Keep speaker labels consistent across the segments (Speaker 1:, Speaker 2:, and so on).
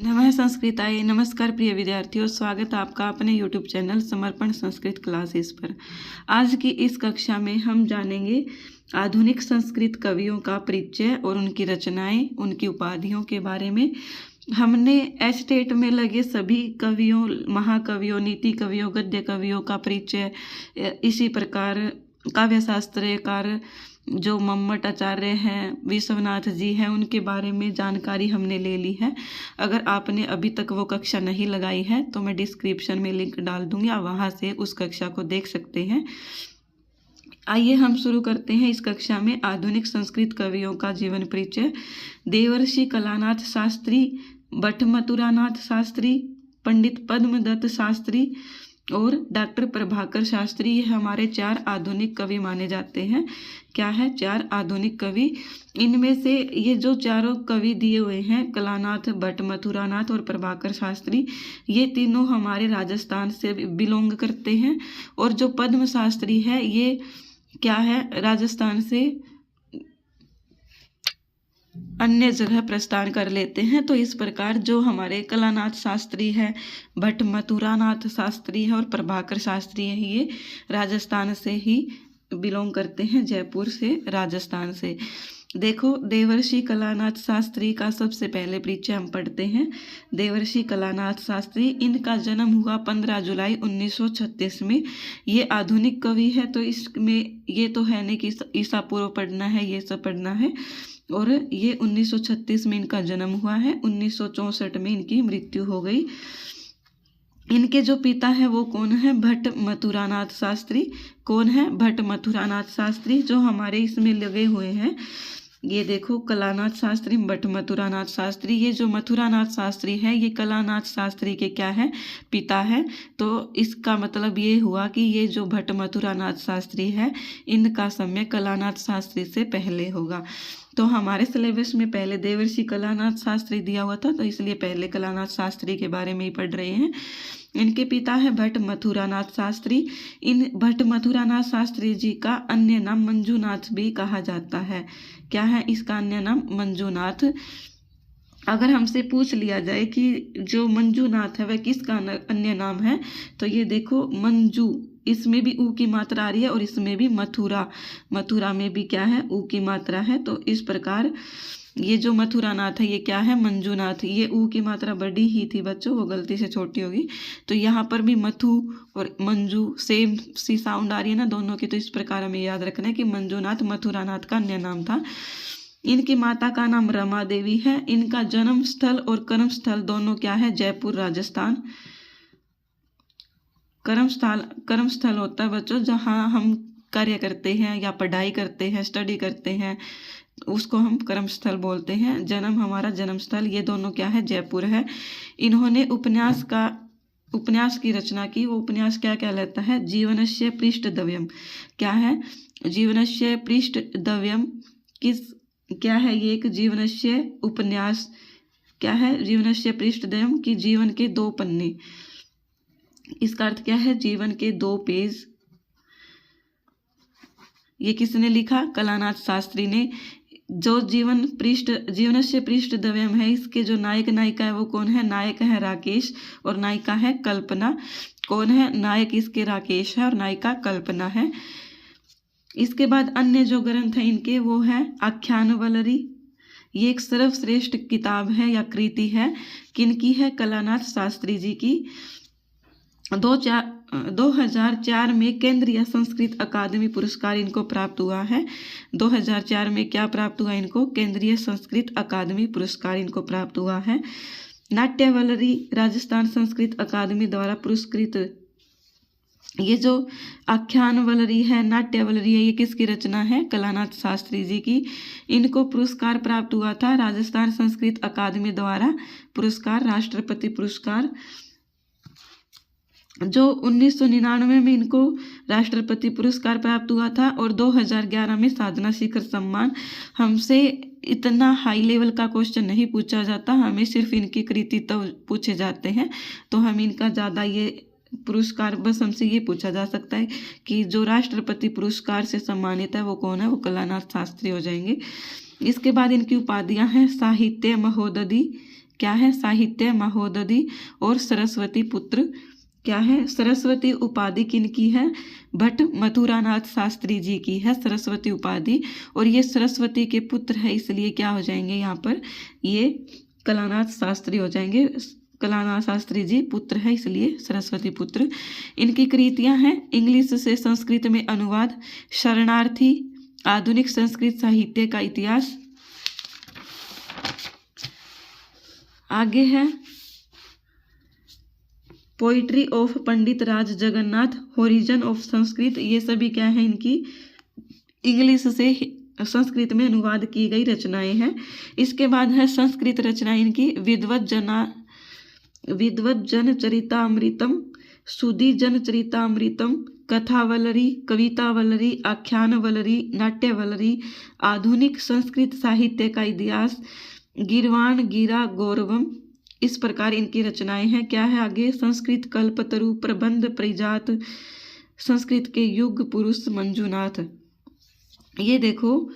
Speaker 1: नमः संस्कृताय। नमस्कार प्रिय विद्यार्थियों, स्वागत है आपका अपने YouTube चैनल समर्पण संस्कृत क्लासेस पर। आज की इस कक्षा में हम जानेंगे आधुनिक संस्कृत कवियों का परिचय और उनकी रचनाएं, उनकी उपाधियों के बारे में। हमने एस्टेट में लगे सभी कवियों, महाकवियों, नीति कवियों, गद्य कवियों का परिचय, इसी प्रकार काव्य शास्त्रकार जो मम्मट आचार्य हैं, विश्वनाथ जी हैं, उनके बारे में जानकारी हमने ले ली है। अगर आपने अभी तक वो कक्षा नहीं लगाई है तो मैं डिस्क्रिप्शन में लिंक डाल दूंगी, आप वहाँ से उस कक्षा को देख सकते हैं। आइए हम शुरू करते हैं इस कक्षा में आधुनिक संस्कृत कवियों का जीवन परिचय। देवर्षि कलानाथ शास्त्री, भट्टमथुरानाथ शास्त्री, पंडित पद्मदत्त शास्त्री और डॉक्टर प्रभाकर शास्त्री, ये हमारे 4 आधुनिक कवि माने जाते हैं। क्या है? 4 आधुनिक कवि। इनमें से ये जो चारों कवि दिए हुए हैं, कलानाथ, भट्टमथुरानाथ और प्रभाकर शास्त्री, ये तीनों हमारे राजस्थान से बिलोंग करते हैं। और जो पद्म शास्त्री है, ये क्या है, राजस्थान से अन्य जगह प्रस्थान कर लेते हैं। तो इस प्रकार जो हमारे कलानाथ शास्त्री है, भट्टमथुरानाथ शास्त्री है और प्रभाकर शास्त्री है, ये राजस्थान से ही बिलोंग करते हैं, जयपुर से, राजस्थान से। देखो, देवर्षि कलानाथ शास्त्री का सबसे पहले परिचय हम पढ़ते हैं। देवर्षि कलानाथ शास्त्री, इनका जन्म हुआ 15 जुलाई 1936 में। ये आधुनिक कवि है, तो इसमें ये तो है नहीं कि ईसा पूर्व पढ़ना है, ये सब पढ़ना है। और ये 1936 में इनका जन्म हुआ है, 1964 में इनकी मृत्यु हो गई। इनके जो पिता है वो कौन है? भट्टमथुरानाथ शास्त्री। कौन है? भट्टमथुरानाथ शास्त्री, जो हमारे इसमें लगे हुए हैं। ये देखो, कलानाथ शास्त्री, भट्टमथुरानाथ शास्त्री। ये जो मथुरानाथ शास्त्री है, ये कलानाथ शास्त्री के क्या है? पिता है। तो इसका मतलब ये हुआ कि ये जो भट्टमथुरानाथ शास्त्री है, इनका समय कलानाथ शास्त्री से पहले होगा। तो हमारे सिलेबस में पहले देवर्षि कलानाथ शास्त्री दिया हुआ था, तो इसलिए पहले कलानाथ शास्त्री के बारे में ही पढ़ रहे हैं। इनके पिता है भट्टमथुरानाथ शास्त्री। इन भट्टमथुरानाथ शास्त्री जी का अन्य नाम मंजूनाथ भी कहा जाता है। क्या है इसका अन्य नाम? मंजूनाथ। अगर हमसे पूछ लिया जाए कि जो मंजूनाथ है वह किसका अन्य नाम है, तो ये देखो, मंजू, इसमें भी ऊ की मात्रा आ रही है और इसमें भी मथुरा, मथुरा में भी क्या है? ऊ की मात्रा है। तो इस प्रकार ये जो मथुरानाथ है, ये क्या है? मंजूनाथ। ये ऊ की मात्रा बड़ी ही थी बच्चों, वो गलती से छोटी होगी। तो यहाँ पर भी मथु और मंजू सेम सी साउंड आ रही है ना दोनों की। तो इस प्रकार हमें याद रखना है कि मंजूनाथ मथुरानाथ का अन्य नाम था। इनकी माता का नाम रमा देवी है। इनका जन्म स्थल और कर्म स्थल दोनों क्या है? जयपुर, राजस्थान। कर्म स्थल होता है बच्चों जहाँ हम कार्य करते हैं या पढ़ाई करते हैं, स्टडी करते हैं, उसको हम कर्म स्थल बोलते हैं। जन्म हमारा जन्म स्थल, ये दोनों क्या है? जयपुर है। इन्होंने उपन्यास की रचना की। वो उपन्यास क्या कहलाता है? जीवनस्य पृष्ठद्वयम्। क्या है? जीवनस्य पृष्ठद्वयम् क्या है? ये एक जीवनस्य उपन्यास। क्या है? जीवनस्य पृष्ठद्वयम् की जीवन के 2 पन्ने। इसका अर्थ क्या है? जीवन के 2 पेज। ये किसने लिखा? कलानाथ शास्त्री ने। जो जीवनस्य पृष्ठद्वयम् है, इसके जो नायक नायिका है वो कौन है? नायक है राकेश और नायिका है कल्पना। कौन है? नायक इसके राकेश है और नायिका कल्पना है। इसके बाद अन्य जो ग्रंथ है इनके, वो है आख्यानवलरी। ये एक सर्वश्रेष्ठ किताब है या कृति है। किनकी है? कलानाथ शास्त्री जी की। 2004 में केंद्रीय संस्कृत अकादमी पुरस्कार इनको प्राप्त हुआ है। 2004 में क्या प्राप्त हुआ इनको? केंद्रीय संस्कृत अकादमी पुरस्कार इनको प्राप्त हुआ है। नाट्यवलरी राजस्थान संस्कृत अकादमी द्वारा पुरस्कृत। ये जो आख्यानवलरी है, नाट्यवलरी है, ये किसकी रचना है? कलानाथ शास्त्री जी की। इनको पुरस्कार प्राप्त हुआ था राजस्थान संस्कृत अकादमी द्वारा पुरस्कार, राष्ट्रपति पुरस्कार, जो 1999 में इनको राष्ट्रपति पुरस्कार प्राप्त हुआ था। और 2011 में साधना शिखर सम्मान। हमसे इतना हाई लेवल का क्वेश्चन नहीं पूछा जाता, हमें सिर्फ इनकी कृति तो पूछे जाते हैं। तो हम इनका ज़्यादा ये पुरस्कार, बस हमसे ये पूछा जा सकता है कि जो राष्ट्रपति पुरस्कार से सम्मानित है वो कौन है? वो कलानाथ शास्त्री हो जाएंगे। इसके बाद इनकी उपाधियां हैं साहित्य महोदधि। क्या है, साहित्य महोदधि और सरस्वती पुत्र। क्या है, सरस्वती उपाधि किनकी है, भट्ट मथुरानाथ शास्त्री जी की है सरस्वती उपाधि, और ये सरस्वती के पुत्र है इसलिए क्या हो जाएंगे यहाँ पर, ये कलानाथ शास्त्री हो जाएंगे। कलानाथ शास्त्री जी पुत्र है इसलिए सरस्वती पुत्र। इनकी कृतियां हैं इंग्लिश से संस्कृत में अनुवाद, शरणार्थी, आधुनिक संस्कृत साहित्य का इतिहास। आगे है poetry of Pandit Raj Jagannath, horizon of Sanskrit. ये सभी क्या है, इनकी इंग्लिश से संस्कृत में अनुवाद की गई रचनाएं हैं। इसके बाद है संस्कृत रचनाएं इनकी, विद्वत जन चरितामृतम, सुधी जन चरितामृतम, कथावलरी, कवितावलरी, आख्यानवलरी, नाट्यवलरी, आधुनिक संस्कृत साहित्य का इतिहास, गिरवाण गिरा गौरवम। इस प्रकार इनकी रचनाएं हैं। क्या है आगे, संस्कृत कल्पतरु, प्रबंध परिजात, संस्कृत के युग पुरुष मंजूनाथ। ये देखो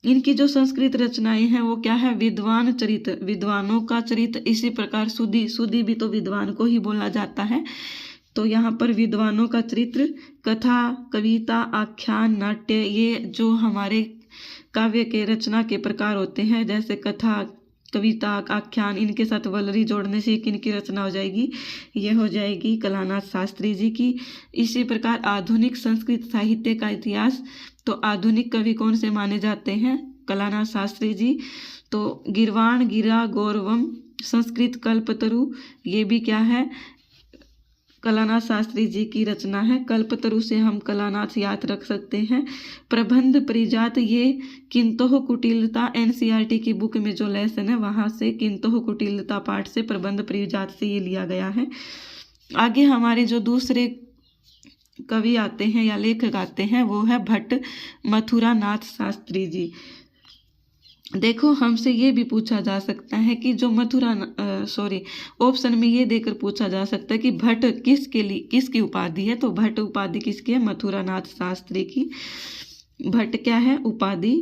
Speaker 1: इनकी जो संस्कृत रचनाएं हैं वो क्या है, विद्वान चरित, विद्वानों का चरित। इसी प्रकार सुधी भी तो विद्वान को ही बोला जाता है, तो यहाँ पर विद्वानों का चरित्र, कथा, कविता, आख्यान, नाट्य, ये जो हमारे काव्य के रचना के प्रकार होते हैं, जैसे कथा, कविता, आख्यान, इनके साथ वलरी जोड़ने से किनकी रचना हो जाएगी, ये हो जाएगी कलानाथ शास्त्री जी की। इसी प्रकार आधुनिक संस्कृत साहित्य का इतिहास, तो आधुनिक कवि कौन से माने जाते हैं, कलानाथ शास्त्री जी। तो गिरवाण गिरा गौरवम, संस्कृत कल्पतरु, ये भी क्या है, कलानाथ शास्त्री जी की रचना है। कल्पतरु से हम कलानाथ याद रख सकते हैं। प्रबंध परिजात, ये किंतोह कुटिलता, एनसीईआरटी की बुक में जो लेसन है वहाँ से किंतोह कुटिलता पाठ से प्रबंध परिजात से ये लिया गया है। आगे हमारे जो दूसरे कवि आते हैं या लेखक आते हैं वो है भट्ट मथुरानाथ शास्त्री जी। देखो हमसे ये भी पूछा जा सकता है कि जो ऑप्शन में ये देकर पूछा जा सकता है कि भट्ट किसकी उपाधि है, तो भट्ट उपाधि किसकी है, मथुरानाथ शास्त्री की। भट्ट क्या है, उपाधि।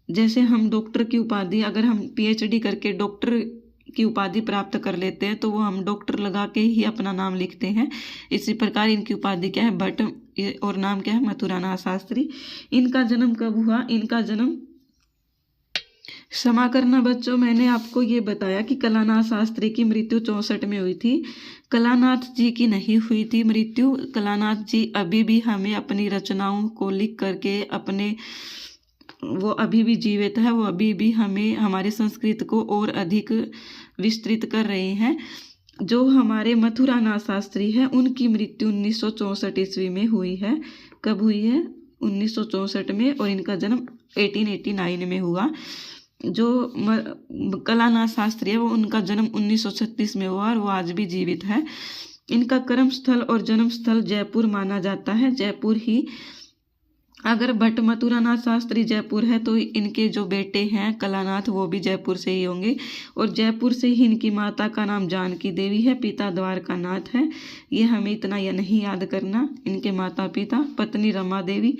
Speaker 1: जैसे हम डॉक्टर की उपाधि, अगर हम पीएचडी करके डॉक्टर की उपाधि प्राप्त कर लेते हैं तो वो हम डॉक्टर लगा के ही अपना नाम लिखते हैं। इसी प्रकार इनकी उपाधि क्या है, भट्ट, और नाम क्या है, मथुरानाथ शास्त्री। इनका जन्म कब हुआ, इनका जन्म, क्षमा करना बच्चों, मैंने आपको ये बताया कि कलानाथ शास्त्री की मृत्यु 64 में हुई थी, कलानाथ जी की नहीं हुई थी मृत्यु। कलानाथ जी अभी भी हमें अपनी रचनाओं को लिख करके वो अभी भी जीवित है, वो अभी भी हमें हमारे संस्कृत को और अधिक विस्तृत कर रहे हैं। जो हमारे मथुरानाथ शास्त्री हैं उनकी मृत्यु 1964 ईस्वी में हुई है। कब हुई है, 1964 में, और इनका जन्म 1889 में हुआ। जो कलानाथ शास्त्री है वो उनका जन्म 1936 में हुआ और वो आज भी जीवित है। इनका कर्म स्थल और जन्म स्थल जयपुर माना जाता है, जयपुर ही। अगर भट्ट मथुरानाथ शास्त्री जयपुर है तो इनके जो बेटे हैं कलानाथ वो भी जयपुर से ही होंगे, और जयपुर से ही इनकी माता का नाम जानकी देवी है, पिता द्वारकानाथ है। ये हमें इतना यह नहीं याद करना, इनके माता पिता, पत्नी रमा देवी।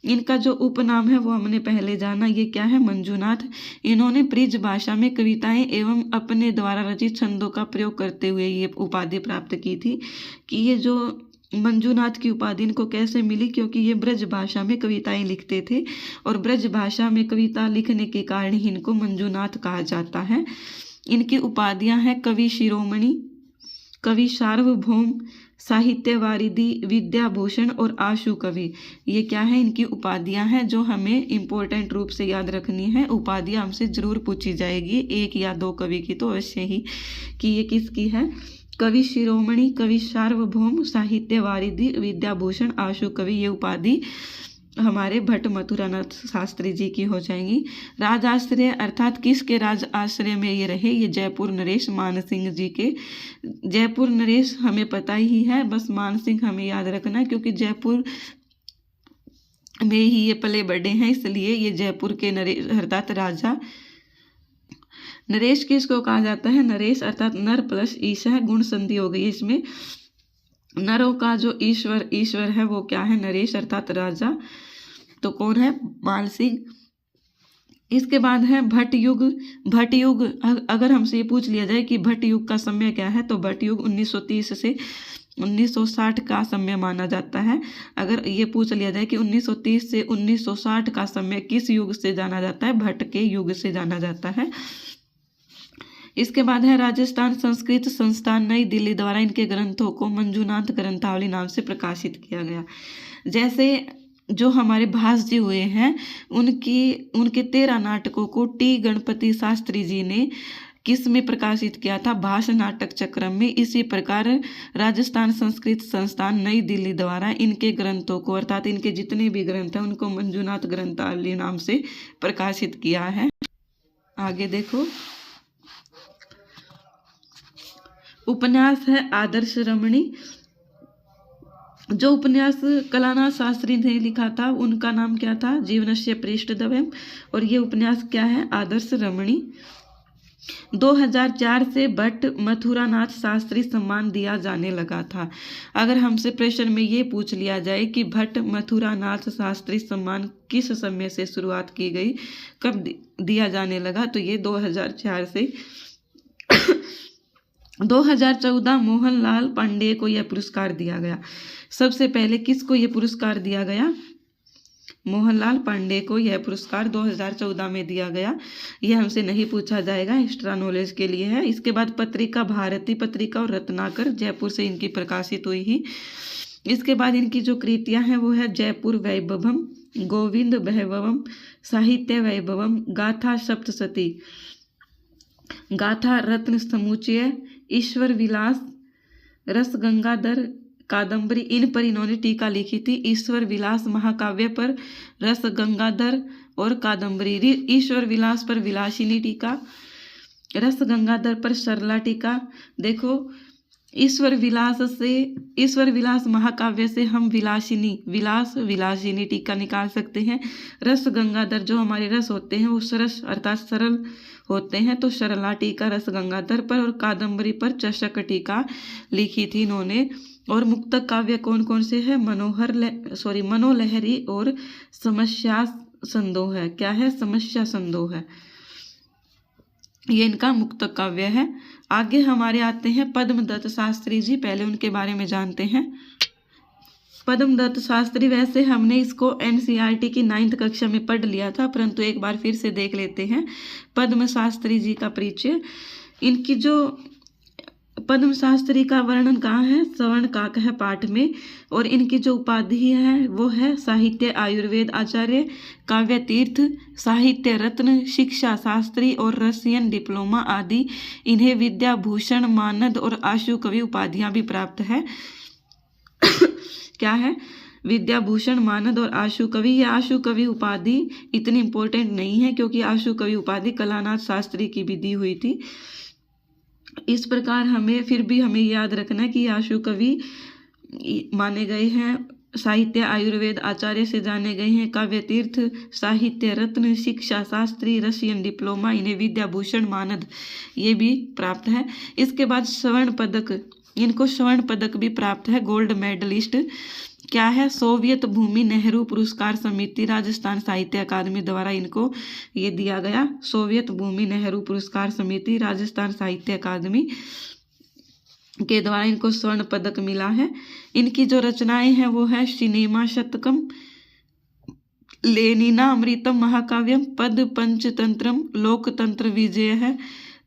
Speaker 1: इनका जो उपनाम है वो हमने पहले जाना, ये क्या है, मंजूनाथ। इन्होंने ब्रिज भाषा में कविताएं एवं अपने द्वारा रचित छंदों का प्रयोग करते हुए ये उपाधि प्राप्त की थी। कि ये जो मंजूनाथ की उपाधि इनको कैसे मिली, क्योंकि ये ब्रज भाषा में कविताएं लिखते थे, और ब्रज भाषा में कविता लिखने के कारण ही इनको मंजूनाथ कहा जाता है। इनकी उपाधियां हैं कवि शिरोमणि, कवि सार्वभौम, साहित्य वारिधि, विद्याभूषण और आशु कवि। ये क्या है, इनकी उपाधियां हैं जो हमें इम्पोर्टेंट रूप से याद रखनी है। उपाधियां हमसे जरूर पूछी जाएगी, एक या दो कवि की तो अवश्य ही, कि ये किसकी है, कवि शिरोमणि, कवि सार्वभौम, साहित्य वारिधि, विद्याभूषण, आशु कवि। ये उपाधि हमारे भट्ट मथुरानाथ शास्त्री जी की हो जाएंगी। राज आश्रय अर्थात किसके राज आश्रय में ये रहे, ये जयपुर नरेश मान सिंह जी के। जयपुर नरेश हमें पता ही है, बस मान सिंह हमें याद रखना है, क्योंकि जयपुर में ही ये पले बढ़े हैं, इसलिए ये जयपुर के नरेश अर्थात राजा। नरेश किसको कहा जाता है, नरेश अर्थात नर प्लस ईश है, गुण संधि हो गई है इसमें। नरों का जो ईश्वर है वो क्या है, नरेश अर्थात राजा। तो कौन है, मान सिंह। इसके बाद है भट्ट युग। भट्ट युग अगर हमसे ये पूछ लिया जाए कि भट्ट युग का समय क्या है, तो भट्ट युग 1930 से 1960 का समय माना जाता है। अगर ये पूछ लिया जाए कि 1930 से 1960 का समय किस युग से जाना जाता है, भट्ट के युग से जाना जाता है। इसके बाद है राजस्थान संस्कृत संस्थान नई दिल्ली द्वारा इनके ग्रंथों को मंजूनाथ ग्रंथावली नाम से प्रकाशित किया गया। जैसे जो हमारे भास जी हुए हैं, उनके 13 नाटकों को टी गणपति शास्त्री जी ने किस में प्रकाशित किया था, भाष नाटक चक्रम में। इसी प्रकार राजस्थान संस्कृत संस्थान नई दिल्ली द्वारा इनके ग्रंथों को, अर्थात इनके जितने भी ग्रंथ हैं, उनको मंजूनाथ ग्रंथावली नाम से प्रकाशित किया है। आगे देखो, उपन्यास है आदर्श रमणी। जो उपन्यास कलानाथ शास्त्री ने लिखा था उनका नाम क्या था, जीवनस्य पृष्ठद्वयम्। और ये उपन्यास क्या है, आदर्श रमणी। 2004 से भट्ट मथुरानाथ शास्त्री सम्मान दिया जाने लगा था। अगर हमसे प्रश्न में ये पूछ लिया जाए कि भट्ट मथुरानाथ शास्त्री सम्मान किस समय से शुरुआत की गई, कब दिया जाने लगा, तो ये 2004 से 2014 मोहनलाल पांडे को यह पुरस्कार दिया गया। सबसे पहले किसको यह पुरस्कार दिया गया, मोहनलाल पांडे को यह पुरस्कार 2014 में दिया गया। यह हमसे नहीं पूछा जाएगा, एक्स्ट्रा नॉलेज के लिए है। इसके बाद पत्रिका भारती पत्रिका और रत्नाकर, जयपुर से इनकी प्रकाशित हुई ही। इसके बाद इनकी जो कृतियां हैं वो है जयपुर वैभवम, गोविंद वैभवम, साहित्य वैभवम, गाथा सप्तशती, गाथा रत्न समुच्चय, ईश्वर विलास, रस गंगाधर कादम्बरी, इन पर इन्होंने टीका लिखी थी। ईश्वर विलास महाकाव्य पर रस गंगाधर और कादम्बरी, ईश्वर विलास पर विलासिनी टीका, रस गंगाधर पर सरला टीका। देखो, ईश्वर विलास महाकाव्य से हम विलासिनी टीका निकाल सकते हैं। रस गंगाधर, जो हमारे रस होते हैं वो सरस अर्थात सरल होते हैं, तो सरला टीका रस गंगाधर पर, और कादम्बरी पर चषक टीका लिखी थी इन्होंने। और मुक्तक काव्य कौन कौन से है, मनोलहरी और समस्या संदोह है। क्या है, समस्या संदोह है, ये इनका मुक्तक काव्य है। आगे हमारे आते हैं पद्मदत्त शास्त्री जी, पहले उनके बारे में जानते हैं। पद्मदत्त शास्त्री, वैसे हमने इसको NCERT की 9th कक्षा में पढ़ लिया था, परंतु एक बार फिर से देख लेते हैं पद्म शास्त्री जी का परिचय। इनकी जो पद्म शास्त्री का वर्णन कहाँ है, सवर्ण काक है पाठ में। और इनकी जो उपाधि है वो है साहित्य आयुर्वेद आचार्य, काव्य तीर्थ, साहित्य रत्न, शिक्षा शास्त्री और रसियन डिप्लोमा आदि। इन्हें विद्याभूषण, मानद और आशु कवि उपाधियां भी प्राप्त है। क्या है, विद्याभूषण, मानद और आशु कवि। यह आशु कवि उपाधि इतनी इंपॉर्टेंट नहीं है, क्योंकि आशु कवि उपाधि कलानाथ शास्त्री की भी दी हुई थी। इस प्रकार हमें याद रखना है कि आशु कवि माने गए हैं, साहित्य आयुर्वेद आचार्य से जाने गए हैं, काव्य तीर्थ, साहित्य रत्न, शिक्षा शास्त्री, रसियन डिप्लोमा, इन्हें विद्याभूषण, मानद ये भी प्राप्त है। इसके बाद स्वर्ण पदक, इनको स्वर्ण पदक भी प्राप्त है, गोल्ड मेडलिस्ट। क्या है, सोवियत भूमि नेहरू पुरस्कार समिति, राजस्थान साहित्य अकादमी द्वारा इनको ये दिया गया। सोवियत भूमि नेहरू पुरस्कार समिति, राजस्थान साहित्य अकादमी के द्वारा इनको स्वर्ण पदक मिला है। इनकी जो रचनाएं हैं वो है सिनेमा शतकम, लेनिना अमृतम महाकाव्यम, पद पंचतंत्रम, लोकतंत्र विजय है,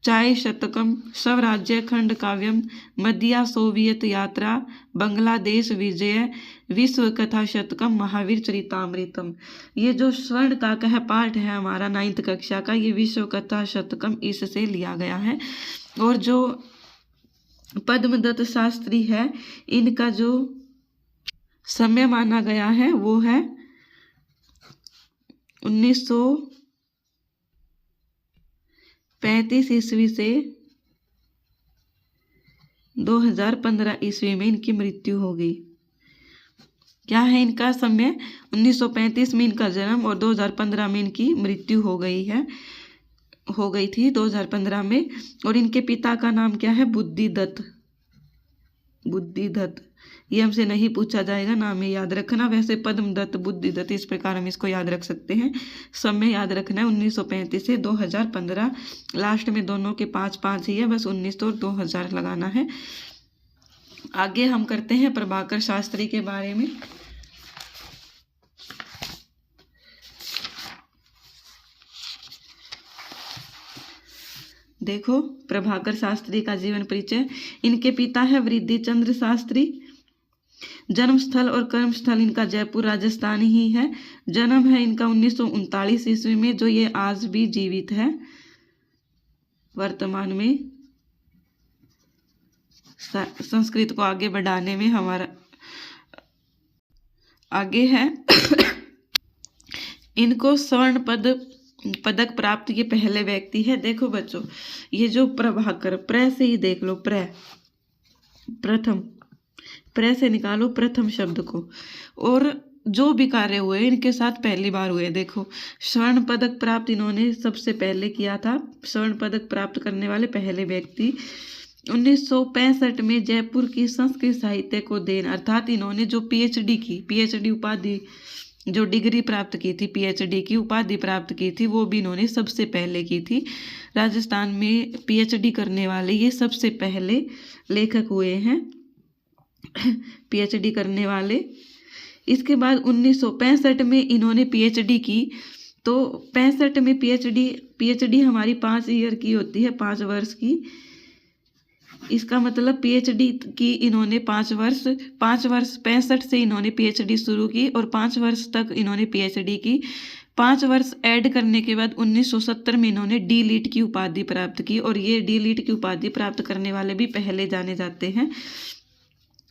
Speaker 1: चाय शतकम, स्वराज्य खंड काव्यम, मध्या सोवियत यात्रा, बांग्लादेश विजय, विश्व कथा शतकम, महावीर चरितामृतम। ये जो स्वर्ण का कह पाठ है हमारा 9th कक्षा का, ये विश्व कथा शतकम इससे लिया गया है। और जो पद्मदत्त शास्त्री है, इनका जो समय माना गया है वो है 1935 ईस्वी से 2015 ईस्वी में इनकी मृत्यु हो गई। क्या है इनका समय, 1935 में इनका जन्म और 2015 में इनकी मृत्यु हो गई थी 2015 में। और इनके पिता का नाम क्या है, बुद्धिदत्त। बुद्धिदत्त, ये हमसे नहीं पूछा जाएगा, नाम ही याद रखना। वैसे पद्मदत्त, बुद्धिदत्त, इस प्रकार हम इसको याद रख सकते हैं। समय याद रखना है 1935 से 2015, लास्ट में दोनों के 5-5 ही है, बस 19 और 2000 लगाना है। आगे हम करते हैं प्रभाकर शास्त्री के बारे में। देखो प्रभाकर शास्त्री का जीवन परिचय। इनके पिता है वृद्धिचंद्र शास्त्री। जन्म स्थल और कर्म स्थल इनका जयपुर राजस्थान ही है। जन्म है इनका 1939 ईस्वी में, जो ये आज भी जीवित है वर्तमान में। संस्कृत को आगे बढ़ाने में हमारा आगे है। इनको स्वर्ण पदक प्राप्त ये पहले व्यक्ति है। देखो बच्चों, ये जो प्रभाकर, प्र से ही देख लो, प्रथम, प्र से निकालो प्रथम शब्द को, और जो भी कार्य हुए इनके साथ पहली बार हुए। देखो स्वर्ण पदक प्राप्त इन्होंने सबसे पहले किया था, स्वर्ण पदक प्राप्त करने वाले पहले व्यक्ति। 1965 में जयपुर की संस्कृत साहित्य को देन, अर्थात इन्होंने जो पीएचडी की, पीएचडी उपाधि, जो डिग्री प्राप्त की थी, पीएचडी की उपाधि प्राप्त की थी, वो भी इन्होंने सबसे पहले की थी। राजस्थान में पीएचडी करने वाले ये सबसे पहले लेखक हुए हैं, पीएचडी करने वाले। इसके बाद 1965 में इन्होंने पीएचडी की। तो 65 में पीएचडी हमारी 5 ईयर की होती है, 5 वर्ष की। इसका मतलब पीएचडी की इन्होंने 5 वर्ष 65 से इन्होंने पीएचडी शुरू की और 5 वर्ष तक इन्होंने पीएचडी की। 5 वर्ष ऐड करने के बाद 1970 में इन्होंने डी लीट की उपाधि प्राप्त की, और ये डी लीट की उपाधि प्राप्त करने वाले भी पहले जाने जाते हैं।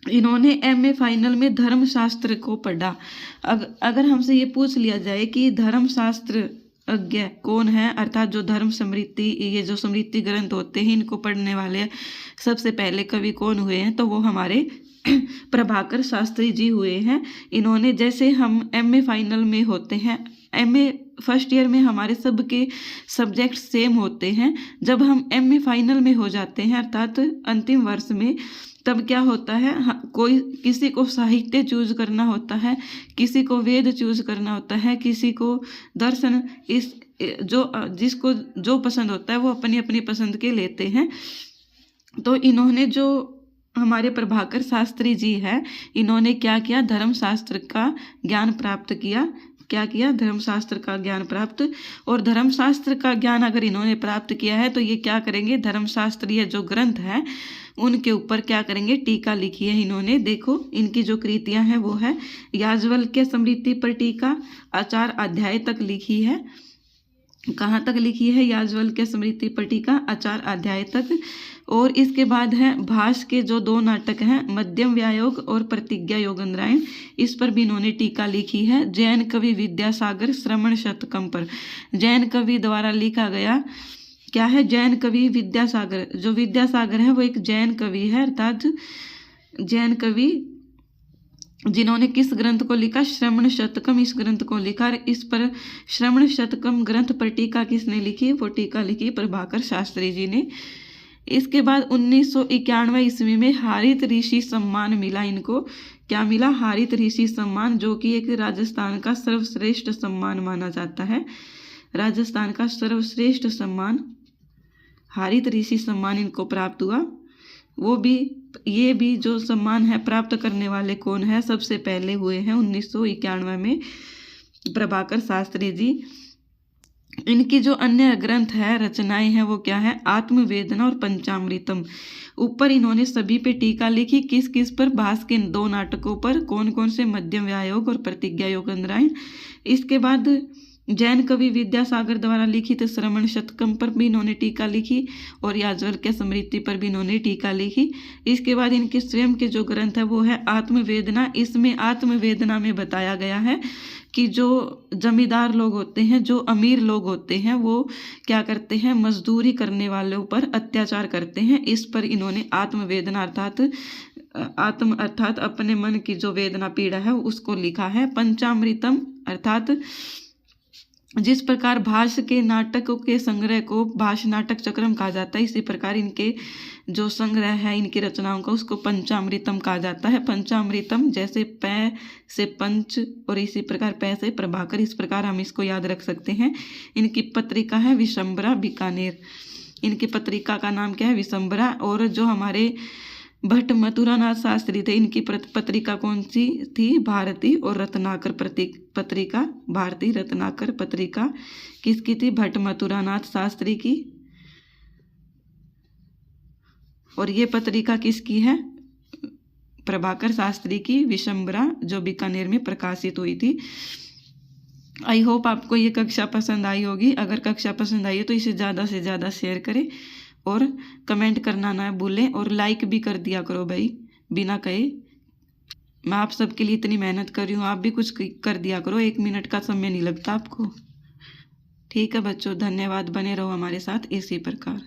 Speaker 1: इन्होंने एमए फाइनल में धर्मशास्त्र को पढ़ा। अगर हमसे ये पूछ लिया जाए कि धर्मशास्त्र अज्ञ कौन है, अर्थात जो धर्म स्मृति, ये जो स्मृति ग्रंथ होते हैं इनको पढ़ने वाले सबसे पहले कवि कौन हुए हैं, तो वो हमारे प्रभाकर शास्त्री जी हुए हैं। इन्होंने, जैसे हम एमए फाइनल में होते हैं, एमए फर्स्ट ईयर में हमारे सबके सब्जेक्ट सेम होते हैं, जब हम एमए फाइनल में हो जाते हैं अर्थात अंतिम वर्ष में, तब क्या होता है, कोई किसी को साहित्य चूज करना होता है, किसी को वेद चूज करना होता है, किसी को दर्शन, इस जिसको जो पसंद होता है वो अपनी अपनी पसंद के लेते हैं। तो इन्होंने, जो हमारे प्रभाकर शास्त्री जी है, इन्होंने क्या किया, धर्मशास्त्र का ज्ञान प्राप्त किया। क्या किया, धर्मशास्त्र का ज्ञान प्राप्त। और धर्मशास्त्र का ज्ञान अगर इन्होंने प्राप्त किया है तो ये क्या करेंगे, धर्मशास्त्रीय जो ग्रंथ है उनके ऊपर क्या करेंगे, टीका लिखी है इन्होंने। देखो इनकी जो कृतियां हैं वो है याज्ञवल्क्य स्मृति पर टीका, आचार अध्याय तक लिखी है। कहाँ तक लिखी है, याज्ञवल्क्य स्मृति पर टीका, आचार अध्याय तक। और इसके बाद है भास के जो 2 नाटक हैं, मध्यम व्यायोग और प्रतिज्ञा योगेंद्रायण, इस पर भी इन्होंने टीका लिखी है। जैन कवि विद्यासागर श्रवण शतकम पर, जैन कवि द्वारा लिखा गया क्या है, जैन कवि विद्यासागर, जो विद्यासागर है वो एक जैन कवि है, अर्थात जैन कवि जिन्होंने किस ग्रंथ को लिखा, श्रवण शतकम, इस ग्रंथ को लिखा। इस पर श्रवण शतकम ग्रंथ पर टीका किसने लिखी, वो टीका लिखी प्रभाकर शास्त्री जी ने। इसके बाद 1991 ईस्वी में हारित ऋषि सम्मान मिला इनको। क्या मिला, हारित ऋषि सम्मान, जो कि एक राजस्थान का सर्वश्रेष्ठ सम्मान माना जाता है। राजस्थान का सर्वश्रेष्ठ सम्मान हारित ऋषि सम्मान इनको प्राप्त हुआ। वो भी, ये भी जो सम्मान है प्राप्त करने वाले कौन है, सबसे पहले हुए हैं 1991 में प्रभाकर शास्त्री जी। इनकी जो अन्य ग्रंथ है, रचनाएं हैं, वो क्या है, आत्मवेदना और पंचामृतम। ऊपर इन्होंने सभी पे टीका लिखी, किस किस पर, भास के 2 नाटकों पर, कौन कौन से, मध्यम व्यायोग और प्रतिज्ञा योगेंद्रायण। इसके बाद जैन कवि विद्यासागर द्वारा लिखित श्रवण शतकम पर भी इन्होंने टीका लिखी और याज्ञवल्क्य स्मृति पर भी इन्होंने टीका लिखी। इसके बाद इनके स्वयं के जो ग्रंथ है वो है आत्मवेदना। इसमें आत्मवेदना में बताया गया है कि जो जमींदार लोग होते हैं, जो अमीर लोग होते हैं, वो क्या करते हैं, मजदूरी करने वालों पर अत्याचार करते हैं। इस पर इन्होंने आत्मवेदना अर्थात अपने मन की जो वेदना पीड़ा है उसको लिखा है। पंचामृतम अर्थात जिस प्रकार भाष्य के नाटकों के संग्रह को भाष्य नाटक चक्रम कहा जाता है, इसी प्रकार इनके जो संग्रह है इनकी रचनाओं का उसको पंचामृतम कहा जाता है। पंचामृतम जैसे पै से पंच और इसी प्रकार पै से प्रभाकर, इस प्रकार हम इसको याद रख सकते हैं। इनकी पत्रिका है विशंबरा बीकानेर। इनकी पत्रिका का नाम क्या है? विशंबरा। और जो हमारे भट्ट मथुरानाथ शास्त्री थे, इनकी पत्रिका कौन सी थी? भारती और रत्नाकर पत्रिका। भारती रत्नाकर पत्रिका किसकी थी? भट्ट मथुरानाथ शास्त्री की। और ये पत्रिका किसकी है? प्रभाकर शास्त्री की, विशंबरा, जो बीकानेर में प्रकाशित हुई थी। आई होप आपको ये कक्षा पसंद आई होगी। अगर कक्षा पसंद आई है तो इसे ज़्यादा से ज़्यादा शेयर करें और कमेंट करना ना भूलें और लाइक भी कर दिया करो भाई, बिना कहे। मैं आप सबके लिए इतनी मेहनत कर रही हूँ, आप भी कुछ कर दिया करो। 1 मिनट का समय नहीं लगता आपको। ठीक है बच्चों, धन्यवाद। बने रहो हमारे साथ इसी प्रकार।